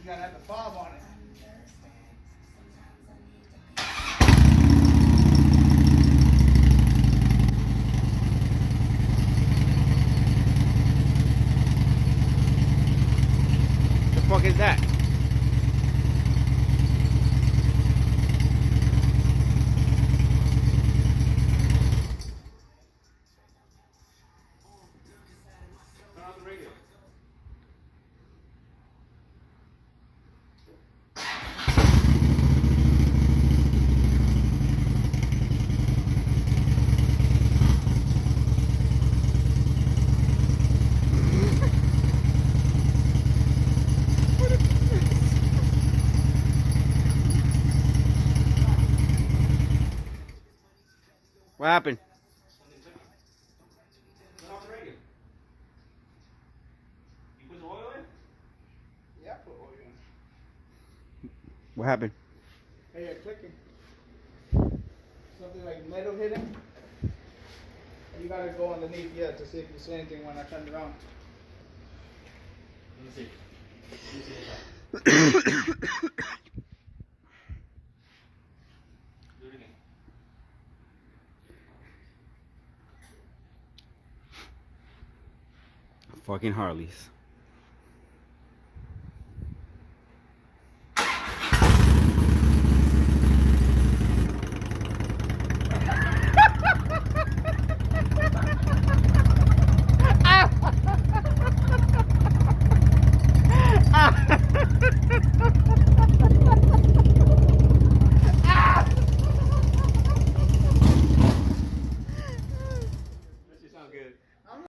gotta have the fob on it. The fuck is that? Turn on the radio. What happened? Turn off the radio. You put the oil in? Yeah, I put oil in. What happened? Hey, you're clicking. Something like metal hitting. You gotta go underneath here to see if you see anything when I turn it on. Let me see. Let me see this side. Do it again. Fucking Harleys.